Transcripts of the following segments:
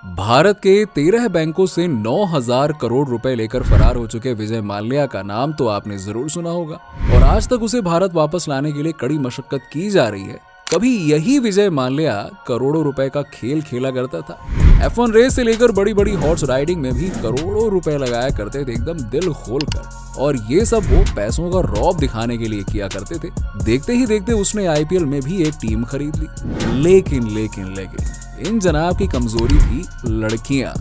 भारत के 13 बैंकों से 9,000 करोड़ रुपए लेकर फरार हो चुके विजय माल्या का नाम तो आपने जरूर सुना होगा और आज तक उसे भारत वापस लाने के लिए कड़ी मशक्कत की जा रही है। कभी यही विजय माल्या करोड़ों रुपए का खेल खेला करता था। F1 रेस से लेकर बड़ी बड़ी हॉर्स राइडिंग में भी करोड़ों रुपए लगाया करते थे एकदम दिल खोलकर, और ये सब वो पैसों का रौब दिखाने के लिए किया करते थे। देखते ही देखते उसने IPL में भी एक टीम खरीद ली। लेकिन इन जनाब की कमजोरी थी लड़कियां।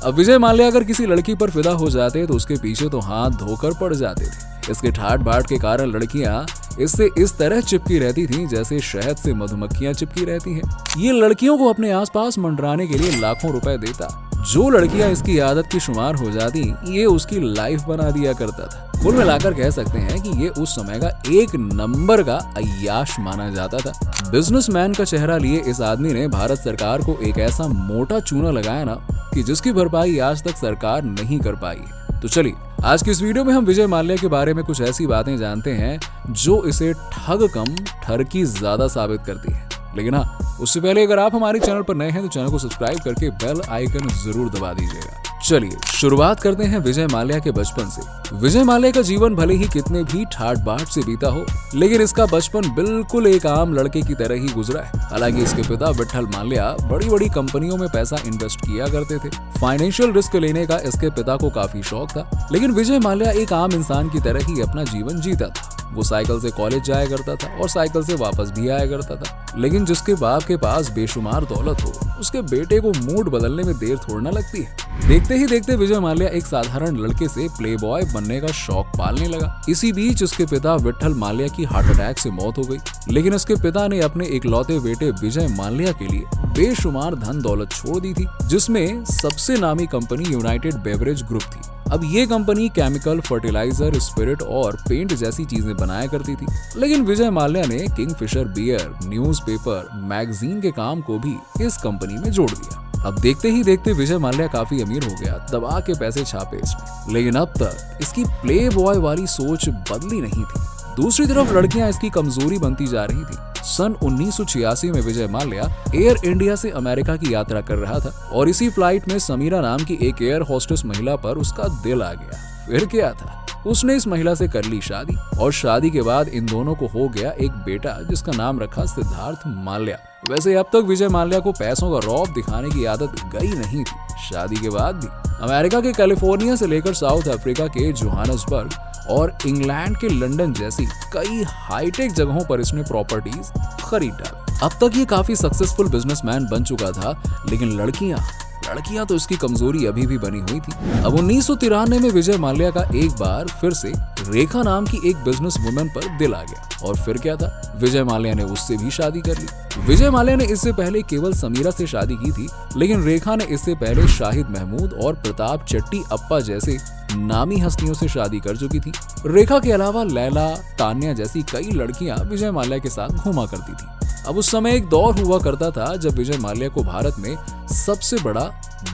अब विजय माल्या अगर किसी लड़की पर फिदा हो जाते तो उसके पीछे तो हाथ धोकर पड़ जाते थे। इसके ठाट बाट के कारण लड़कियां इससे इस तरह चिपकी रहती थीं जैसे शहद से मधुमक्खियां चिपकी रहती हैं। ये लड़कियों को अपने आसपास मंडराने के लिए लाखों रुपए देता। जो लड़कियां इसकी आदत की शुमार हो जाती, ये उसकी लाइफ बना दिया करता था। कुल मिलाकर कह सकते हैं कि ये उस समय का एक नंबर का अय्याश माना जाता था। बिजनेसमैन का चेहरा लिए इस आदमी ने भारत सरकार को एक ऐसा मोटा चूना लगाया ना कि जिसकी भरपाई आज तक सरकार नहीं कर पाई है। तो चलिए आज की इस वीडियो में हम विजय माल्या के बारे में कुछ ऐसी बातें जानते हैं जो इसे ठग कम ठरकी ज्यादा साबित करती है। लेकिन हाँ, उससे पहले अगर आप हमारे चैनल पर नए हैं तो चैनल को सब्सक्राइब करके बेल आइकन जरूर दबा दीजिएगा। चलिए शुरुआत करते हैं विजय माल्या के बचपन से। विजय माल्या का जीवन भले ही कितने भी ठाट बाट से बीता हो, लेकिन इसका बचपन बिल्कुल एक आम लड़के की तरह ही गुजरा है। हालांकि इसके पिता विठल माल्या बड़ी बड़ी कंपनियों में पैसा इन्वेस्ट किया करते थे। फाइनेंशियल रिस्क लेने का इसके पिता को काफी शौक था, लेकिन विजय माल्या एक आम इंसान की तरह ही अपना जीवन जीता था। वो साइकिल से कॉलेज जाया करता था और साइकिल से वापस भी आया करता था। लेकिन जिसके बाप के पास बेशुमार दौलत हो, उसके बेटे को मूड बदलने में देर थोड़ी ना लगती है। देखते ही देखते विजय माल्या एक साधारण लड़के से प्लेबॉय बनने का शौक पालने लगा। इसी बीच उसके पिता विठल माल्या की हार्ट अटैक से मौत हो गई, लेकिन उसके पिता ने अपने इकलौते बेटे विजय माल्या के लिए बेशुमार धन दौलत छोड़ दी थी, जिसमें सबसे नामी कंपनी यूनाइटेड बेवरेज ग्रुप थी। अब ये कंपनी केमिकल, फर्टिलाइजर, स्पिरिट और पेंट जैसी चीजें बनाया करती थी। लेकिन विजय माल्या ने किंगफिशर बियर, न्यूज़पेपर, मैगजीन के काम को भी इस कंपनी में जोड़ दिया। अब देखते ही देखते विजय माल्या काफी अमीर हो गया, दबा के पैसे छापे इसने। लेकिन अब तक इसकी प्ले बॉय वाली सोच बदली नहीं थी। दूसरी तरफ लड़कियां इसकी कमजोरी बनती जा रही थी। सन 1986 में विजय माल्या एयर इंडिया से अमेरिका की यात्रा कर रहा था और इसी फ्लाइट में समीरा नाम की एक एयर होस्टेस महिला पर उसका दिल आ गया। फिर क्या था, उसने इस महिला से कर ली शादी और शादी के बाद इन दोनों को हो गया एक बेटा जिसका नाम रखा सिद्धार्थ माल्या। वैसे अब तक विजय माल्या को पैसों का रौब दिखाने की आदत गई नहीं थी। शादी के बाद भी अमेरिका के कैलिफोर्निया से लेकर साउथ अफ्रीका के जोहान्सबर्ग और इंग्लैंड के लंदन जैसी कई हाईटेक जगहों पर इसने प्रॉपर्टीज खरीद डाली। अब तक ये काफी सक्सेसफुल बिजनेसमैन बन चुका था, लेकिन लड़कियां तो इसकी कमजोरी अभी भी बनी हुई थी। अब 1993 में विजय माल्या का एक बार फिर से रेखा नाम की एक बिजनेस वुमेन पर दिल आ गया और फिर क्या था, विजय माल्या ने उससे भी शादी कर ली। विजय माल्या ने इससे पहले केवल समीरा से शादी की थी, लेकिन रेखा ने इससे पहले शाहिद महमूद और प्रताप चट्टी अप्पा जैसे नामी हस्तियों से शादी कर चुकी थी। रेखा के अलावा लैला, तान्या जैसी कई लड़कियां विजय माल्या के साथ घूमा करती थी। अब उस समय एक दौर हुआ करता था जब विजय माल्या को भारत में सबसे बड़ा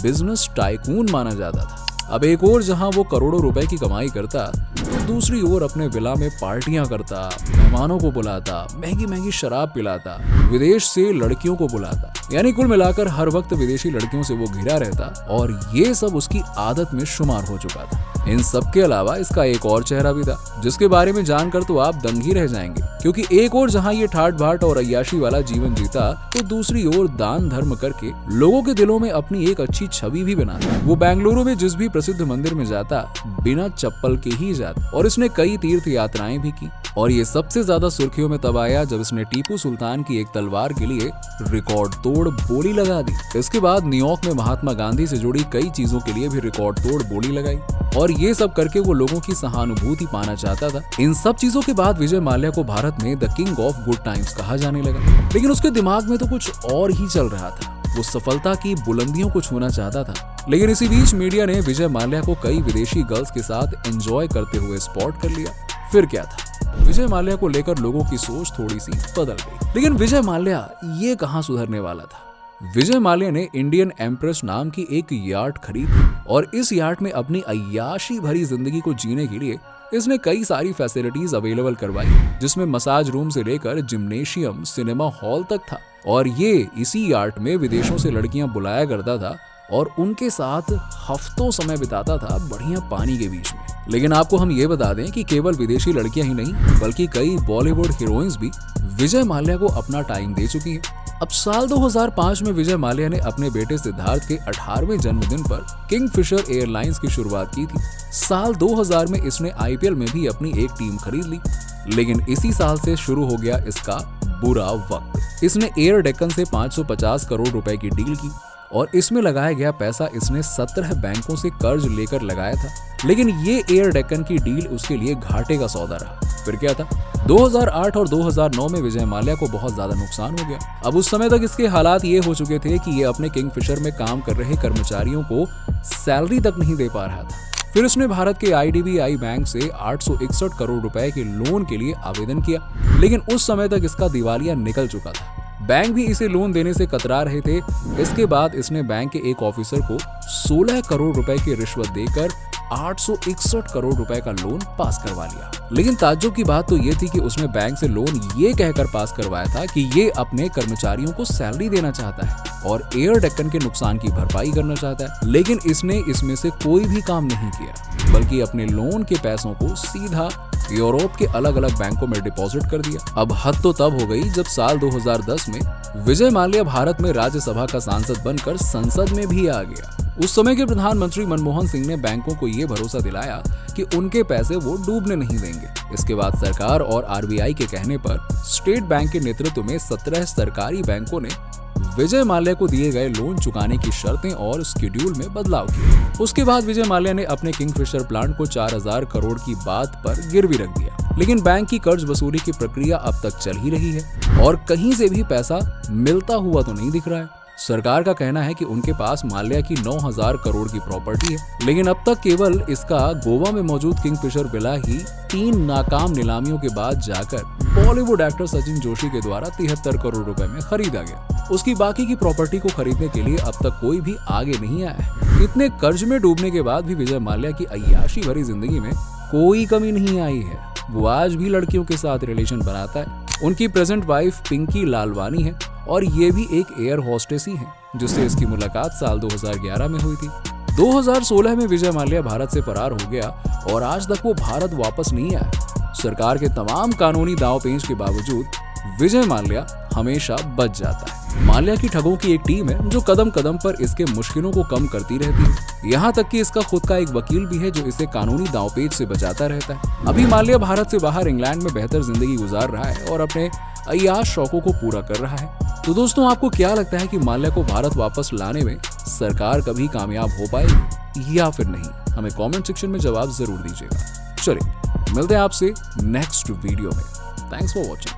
बिजनेस टाइकून माना जाता था। अब एक ओर जहां वो करोड़ों रुपए की कमाई करता, तो दूसरी ओर अपने विला में पार्टियां करता, मेहमानों को बुलाता, महंगी महंगी शराब पिलाता, विदेश से लड़कियों को बुलाता। यानी कुल मिलाकर हर वक्त विदेशी लड़कियों से वो घिरा रहता और ये सब उसकी आदत में शुमार हो चुका था। इन सब के अलावा इसका एक और चेहरा भी था, जिसके बारे में जानकर तो आप दंग ही रह जाएंगे, क्योंकि एक ओर जहां ये ठाट बाट और अय्याशी वाला जीवन जीता, तो दूसरी ओर दान धर्म करके लोगों के दिलों में अपनी एक अच्छी छवि भी बनाता। वो बेंगलुरु में जिस भी प्रसिद्ध मंदिर में जाता, बिना चप्पल के ही जाता और इसने कई तीर्थ यात्राएं भी की। और ये सबसे ज्यादा सुर्खियों में तब आया जब इसने टीपू सुल्तान की एक तलवार के लिए रिकॉर्ड तोड़ बोली लगा दी। इसके बाद न्यूयॉर्क में महात्मा गांधी से जुड़ी कई चीजों के लिए भी रिकॉर्ड तोड़ बोली लगाई और ये सब करके वो लोगों की सहानुभूति पाना चाहता था। इन सब चीजों के बाद विजय माल्या को भारत में the king of good times कहा जाने लगा, लेकिन उसके दिमाग में तो कुछ और ही चल रहा था। वो सफलता की बुलंदियों को छूना चाहता था। लेकिन इसी बीच मीडिया ने विजय माल्या को कई विदेशी गर्ल्स के साथ एंजॉय करते हुए स्पॉट कर लिया। फिर क्या था, विजय माल्या को लेकर लोगों की सोच थोड़ी सी बदल गई। लेकिन विजय माल्या ये कहां सुधरने वाला था। विजय माल्या ने इंडियन एम्प्रेस नाम की एक यार्ड खरीदी और इस यार्ड में अपनी अय्याशी भरी जिंदगी को जीने के लिए इसने कई सारी फैसिलिटीज अवेलेबल करवाई, जिसमें मसाज रूम से लेकर जिम्नेशियम, सिनेमा हॉल तक था। और ये इसी यार्ड में विदेशों से लड़कियां बुलाया करता था और उनके साथ हफ्तों समय बिताता था बढ़िया पानी के बीच में। लेकिन आपको हम ये बता दें कि केवल विदेशी लड़कियां ही नहीं बल्कि कई बॉलीवुड हीरोइंस भी विजय माल्या को अपना टाइम दे चुकी हैं। अब साल 2005 में विजय माल्या ने अपने बेटे सिद्धार्थ के 18वें जन्मदिन पर किंगफिशर एयरलाइंस की शुरुआत की थी। साल 2000 में इसने आईपीएल में भी अपनी एक टीम खरीद ली। लेकिन इसी साल से शुरू हो गया इसका बुरा वक्त। इसने एयर डेक्कन से 550 करोड़ रुपए की डील की और इसमें लगाया गया पैसा इसने 17 बैंकों से कर्ज लेकर लगाया था। लेकिन ये एयर डेक्कन की डील उसके लिए घाटे का सौदा रहा। फिर क्या था, 2008 और 2009 में विजय माल्या को बहुत ज्यादा नुकसान हो गया। अब उस समय तक इसके हालात ये हो चुके थे कि ये अपने किंगफिशर में काम कर रहे कर्मचारियों को सैलरी तक नहीं दे पा रहा था। फिर उसने भारत के आईडीबीआई बैंक से 861 करोड़ रुपए के लोन के लिए आवेदन किया। लेकिन उस समय तक इसका दिवालिया निकल चुका था। बैंक भी इसे लोन देने से कतरा रहे थे। इसके बाद इसने बैंक के एक ऑफिसर को 16 करोड़ रुपए की रिश्वत देकर 861 करोड़ रुपए का लोन पास करवा लिया। लेकिन ताज्जुब की बात तो ये थी कि उसने बैंक से लोन ये कहकर पास करवाया था कि ये अपने कर्मचारियों को सैलरी देना चाहता है और एयर डेक्कन के नुकसान की भरपाई करना चाहता है। लेकिन इसने इसमें से कोई भी काम नहीं किया बल्कि अपने लोन के पैसों को सीधा यूरोप के अलग अलग बैंकों में डिपॉजिट कर दिया। अब हद तो तब हो गई जब साल 2010 में विजय माल्या भारत में राज्यसभा का सांसद बनकर संसद में भी आ गया। उस समय के प्रधानमंत्री मनमोहन सिंह ने बैंकों को ये भरोसा दिलाया कि उनके पैसे वो डूबने नहीं देंगे। इसके बाद सरकार और आरबीआई के कहने पर स्टेट बैंक के नेतृत्व में 17 सरकारी बैंकों ने विजय माल्या को दिए गए लोन चुकाने की शर्तें और शेड्यूल में बदलाव किए। उसके बाद विजय माल्या ने अपने किंगफिशर प्लांट को 4000 करोड़ की बात पर गिरवी रख दिया। लेकिन बैंक की कर्ज वसूली की प्रक्रिया अब तक चल ही रही है और कहीं से भी पैसा मिलता हुआ तो नहीं दिख रहा है। सरकार का कहना है कि उनके पास माल्या की 9000 करोड़ की प्रॉपर्टी है। लेकिन अब तक केवल इसका गोवा में मौजूद किंगफिशर विला ही 3 नाकाम नीलामियों के बाद जाकर बॉलीवुड एक्टर सचिन जोशी के द्वारा 73 करोड़ रुपए में खरीदा गया। उसकी बाकी की प्रॉपर्टी को खरीदने के लिए अब तक कोई भी आगे नहीं आया है। इतने कर्ज में डूबने के बाद भी विजय माल्या की अय्याशी भरी जिंदगी में कोई कमी नहीं आई है। वो आज भी लड़कियों के साथ रिलेशन बनाता है। उनकी प्रेजेंट वाइफ पिंकी लालवानी है और ये भी एक एयर होस्टेस ही है जिससे इसकी मुलाकात साल 2011 में हुई थी। 2016 में विजय माल्या भारत से फरार हो गया और आज तक वो भारत वापस नहीं आया। सरकार के तमाम कानूनी दांव-पेच के बावजूद विजय माल्या हमेशा बच जाता है। माल्या की ठगों की एक टीम है जो कदम कदम पर इसके मुश्किलों को कम करती रहती है। यहाँ तक कि इसका खुद का एक वकील भी है जो इसे कानूनी दांव-पेच से बचाता रहता है। अभी माल्या भारत से बाहर इंग्लैंड में बेहतर जिंदगी गुजार रहा है और अपने अय्याश शौकों को पूरा कर रहा है। तो दोस्तों, आपको क्या लगता है कि माल्या को भारत वापस लाने में सरकार कभी कामयाब हो पाएगी या फिर नहीं? हमें कमेंट सेक्शन में जवाब जरूर दीजिएगा। चलिए मिलते हैं आपसे नेक्स्ट वीडियो में। Thanks for watching.